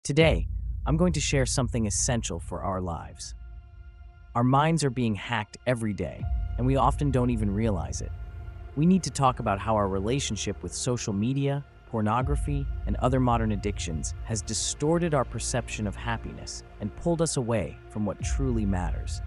Today, I'm going to share something essential for our lives. Our minds are being hacked every day, and we often don't even realize it. We need to talk about how our relationship with social media, pornography, and other modern addictions has distorted our perception of happiness and pulled us away from what truly matters.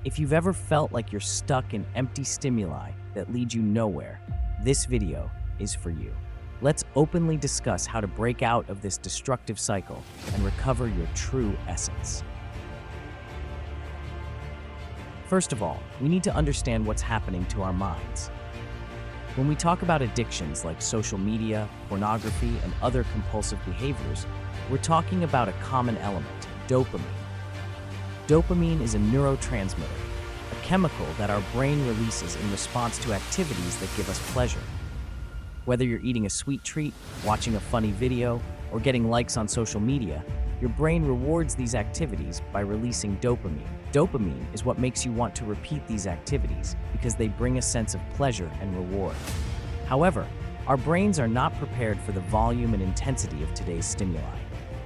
If you've ever felt like you're stuck in empty stimuli that lead you nowhere, this video is for you. Let's openly discuss how to break out of this destructive cycle and recover your true essence. First of all, we need to understand what's happening to our minds. When we talk about addictions like social media, pornography, and other compulsive behaviors, we're talking about a common element, dopamine. Dopamine is a neurotransmitter, a chemical that our brain releases in response to activities that give us pleasure. Whether you're eating a sweet treat, watching a funny video, or getting likes on social media, your brain rewards these activities by releasing dopamine. Dopamine is what makes you want to repeat these activities because they bring a sense of pleasure and reward. However, our brains are not prepared for the volume and intensity of today's stimuli.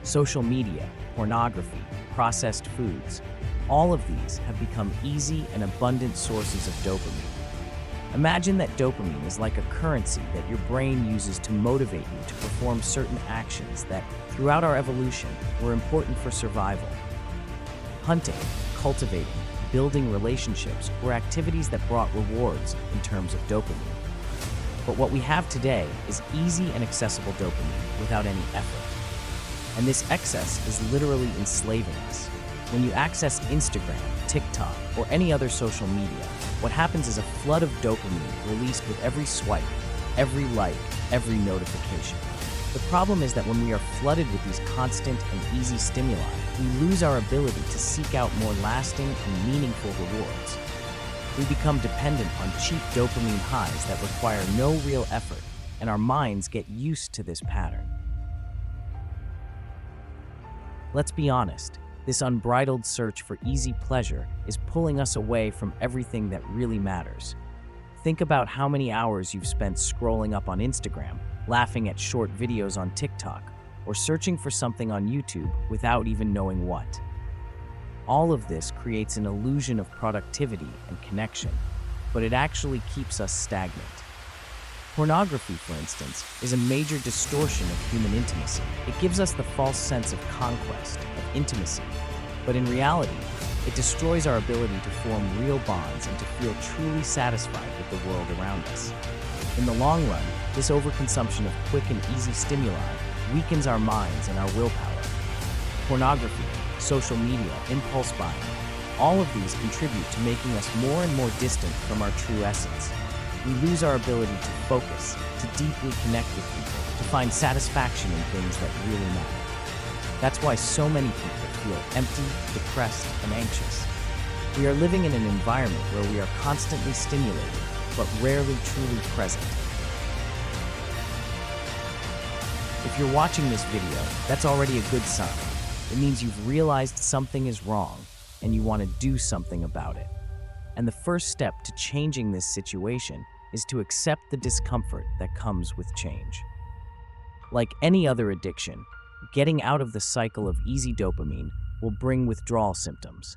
Social media, pornography, processed foods, all of these have become easy and abundant sources of dopamine. Imagine that dopamine is like a currency that your brain uses to motivate you to perform certain actions that, throughout our evolution, were important for survival. Hunting, cultivating, building relationships were activities that brought rewards in terms of dopamine. But what we have today is easy and accessible dopamine without any effort. And this excess is literally enslaving us. When you access Instagram, TikTok, or any other social media, what happens is a flood of dopamine released with every swipe, every like, every notification. The problem is that when we are flooded with these constant and easy stimuli, we lose our ability to seek out more lasting and meaningful rewards. We become dependent on cheap dopamine highs that require no real effort, and our minds get used to this pattern. Let's be honest. This unbridled search for easy pleasure is pulling us away from everything that really matters. Think about how many hours you've spent scrolling up on Instagram, laughing at short videos on TikTok, or searching for something on YouTube without even knowing what. All of this creates an illusion of productivity and connection, but it actually keeps us stagnant. Pornography, for instance, is a major distortion of human intimacy. It gives us the false sense of conquest, of intimacy, but in reality, it destroys our ability to form real bonds and to feel truly satisfied with the world around us. In the long run, this overconsumption of quick and easy stimuli weakens our minds and our willpower. Pornography, social media, impulse buying, all of these contribute to making us more and more distant from our true essence. We lose our ability to focus, to deeply connect with people, to find satisfaction in things that really matter. That's why so many people feel empty, depressed, and anxious. We are living in an environment where we are constantly stimulated, but rarely truly present. If you're watching this video, that's already a good sign. It means you've realized something is wrong, and you want to do something about it. And the first step to changing this situation is to accept the discomfort that comes with change. Like any other addiction, getting out of the cycle of easy dopamine will bring withdrawal symptoms.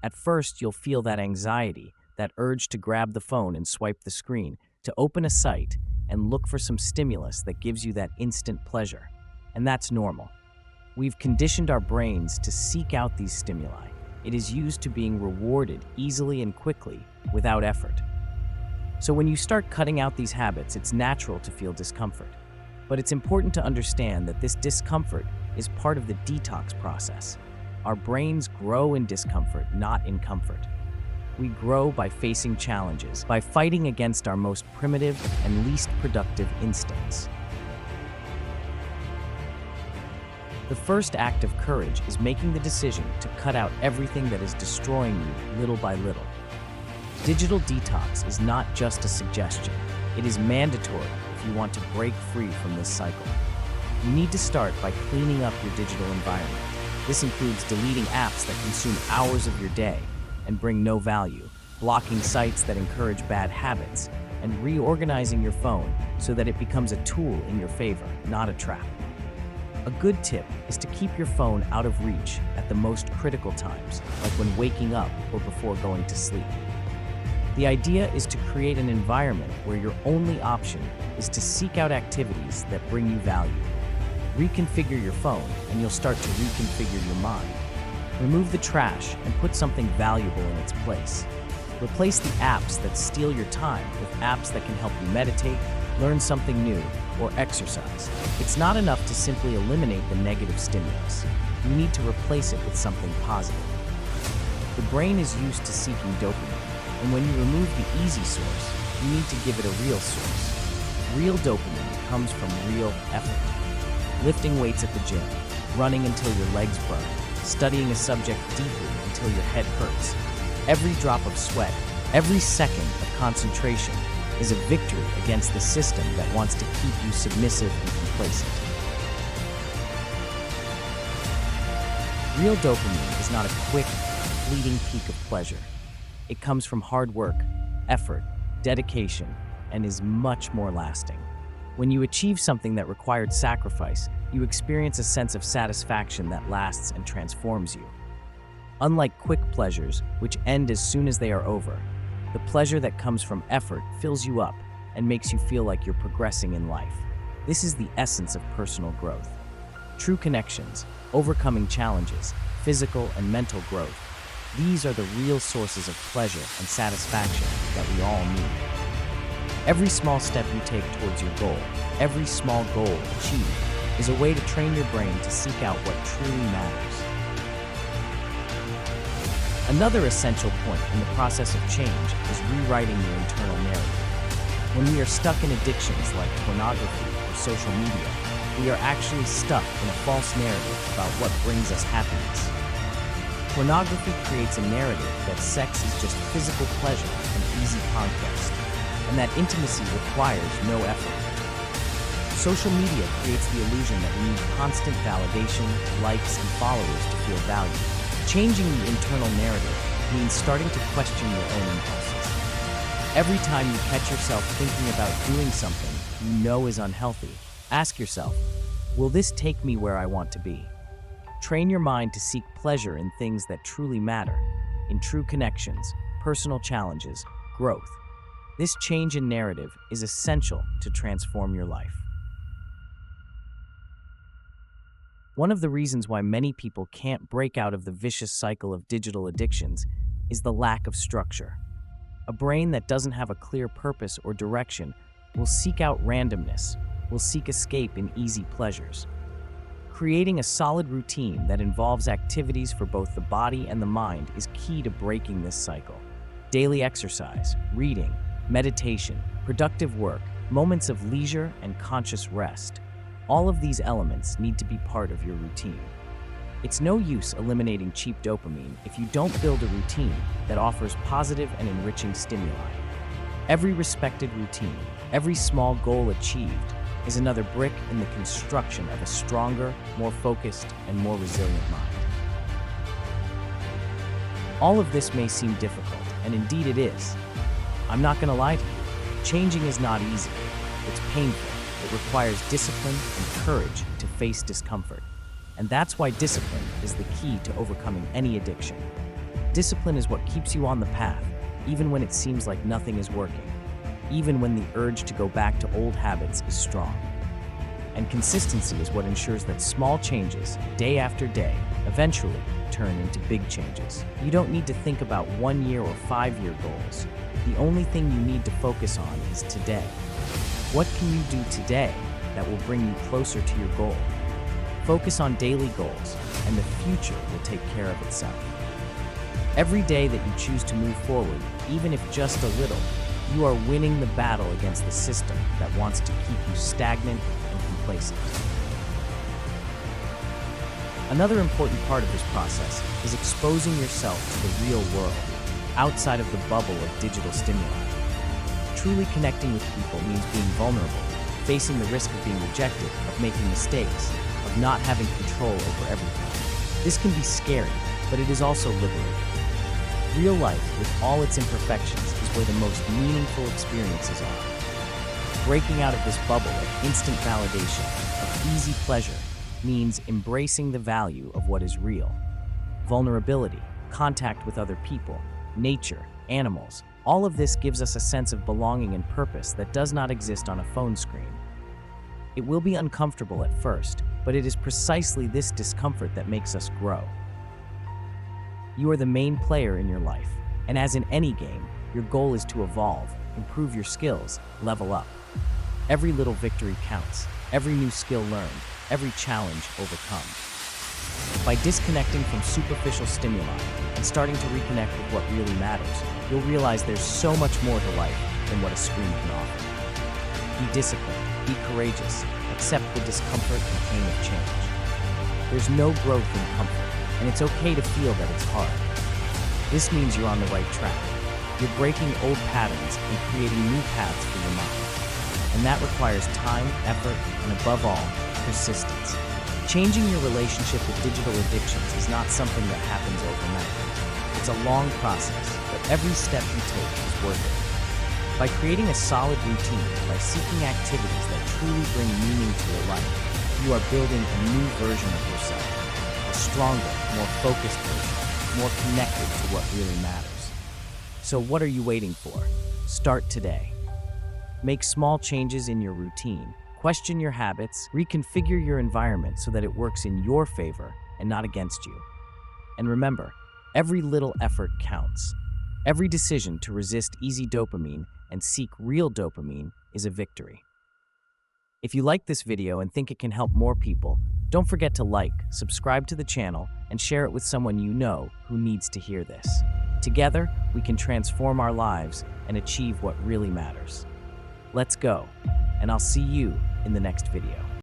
At first, you'll feel that anxiety, that urge to grab the phone and swipe the screen, to open a site and look for some stimulus that gives you that instant pleasure. And that's normal. We've conditioned our brains to seek out these stimuli. It is used to being rewarded easily and quickly without effort. So when you start cutting out these habits, it's natural to feel discomfort. But it's important to understand that this discomfort is part of the detox process. Our brains grow in discomfort, not in comfort. We grow by facing challenges, by fighting against our most primitive and least productive instincts. The first act of courage is making the decision to cut out everything that is destroying you little by little. Digital detox is not just a suggestion. It is mandatory if you want to break free from this cycle. You need to start by cleaning up your digital environment. This includes deleting apps that consume hours of your day and bring no value, blocking sites that encourage bad habits, and reorganizing your phone so that it becomes a tool in your favor, not a trap. A good tip is to keep your phone out of reach at the most critical times, like when waking up or before going to sleep. The idea is to create an environment where your only option is to seek out activities that bring you value. Reconfigure your phone, and you'll start to reconfigure your mind. Remove the trash and put something valuable in its place. Replace the apps that steal your time with apps that can help you meditate, learn something new, or exercise. It's not enough to simply eliminate the negative stimulus. You need to replace it with something positive. The brain is used to seeking dopamine, and when you remove the easy source, you need to give it a real source. Real dopamine comes from real effort. Lifting weights at the gym, running until your legs burn, studying a subject deeply until your head hurts. Every drop of sweat, every second of concentration is a victory against the system that wants to keep you submissive and complacent. Real dopamine is not a quick, fleeting peak of pleasure. It comes from hard work, effort, dedication, and is much more lasting. When you achieve something that required sacrifice, you experience a sense of satisfaction that lasts and transforms you. Unlike quick pleasures, which end as soon as they are over, the pleasure that comes from effort fills you up and makes you feel like you're progressing in life. This is the essence of personal growth. True connections, overcoming challenges, physical and mental growth, these are the real sources of pleasure and satisfaction that we all need. Every small step you take towards your goal, every small goal achieved, is a way to train your brain to seek out what truly matters. Another essential point in the process of change is rewriting your internal narrative. When we are stuck in addictions like pornography or social media, we are actually stuck in a false narrative about what brings us happiness. Pornography creates a narrative that sex is just physical pleasure and easy conquest, and that intimacy requires no effort. Social media creates the illusion that we need constant validation, likes, and followers to feel valued. Changing the internal narrative means starting to question your own impulses. Every time you catch yourself thinking about doing something you know is unhealthy, ask yourself, will this take me where I want to be? Train your mind to seek pleasure in things that truly matter, in true connections, personal challenges, growth. This change in narrative is essential to transform your life. One of the reasons why many people can't break out of the vicious cycle of digital addictions is the lack of structure. A brain that doesn't have a clear purpose or direction will seek out randomness, will seek escape in easy pleasures. Creating a solid routine that involves activities for both the body and the mind is key to breaking this cycle. Daily exercise, reading, meditation, productive work, moments of leisure, and conscious rest. All of these elements need to be part of your routine. It's no use eliminating cheap dopamine if you don't build a routine that offers positive and enriching stimuli. Every respected routine, every small goal achieved, is another brick in the construction of a stronger, more focused, and more resilient mind. All of this may seem difficult, and indeed it is. I'm not going to lie to you. Changing is not easy. It's painful. It requires discipline and courage to face discomfort. And that's why discipline is the key to overcoming any addiction. Discipline is what keeps you on the path, even when it seems like nothing is working, even when the urge to go back to old habits is strong. And consistency is what ensures that small changes, day after day, eventually turn into big changes. You don't need to think about 1 year or 5 year goals. The only thing you need to focus on is today. What can you do today that will bring you closer to your goal? Focus on daily goals, and the future will take care of itself. Every day that you choose to move forward, even if just a little, you are winning the battle against the system that wants to keep you stagnant and complacent. Another important part of this process is exposing yourself to the real world, outside of the bubble of digital stimuli. Truly connecting with people means being vulnerable, facing the risk of being rejected, of making mistakes, of not having control over everything. This can be scary, but it is also liberating. Real life, with all its imperfections, is where the most meaningful experiences are. Breaking out of this bubble of instant validation, of easy pleasure, means embracing the value of what is real. Vulnerability, contact with other people, nature, animals, all of this gives us a sense of belonging and purpose that does not exist on a phone screen. It will be uncomfortable at first, but it is precisely this discomfort that makes us grow. You are the main player in your life, and as in any game, your goal is to evolve, improve your skills, level up. Every little victory counts, every new skill learned, every challenge overcome. By disconnecting from superficial stimuli and starting to reconnect with what really matters, you'll realize there's so much more to life than what a screen can offer. Be disciplined, be courageous, accept the discomfort and pain of change. There's no growth in comfort, and it's okay to feel that it's hard. This means you're on the right track. You're breaking old patterns and creating new paths for your mind. And that requires time, effort, and above all, persistence. Changing your relationship with digital addictions is not something that happens overnight. It's a long process, but every step you take is worth it. By creating a solid routine, by seeking activities that truly bring meaning to your life, you are building a new version of yourself. A stronger, more focused version, more connected to what really matters. So what are you waiting for? Start today. Make small changes in your routine. Question your habits, reconfigure your environment so that it works in your favor and not against you. And remember, every little effort counts. Every decision to resist easy dopamine and seek real dopamine is a victory. If you like this video and think it can help more people, don't forget to like, subscribe to the channel, and share it with someone you know who needs to hear this. Together, we can transform our lives and achieve what really matters. Let's go, and I'll see you in the next video.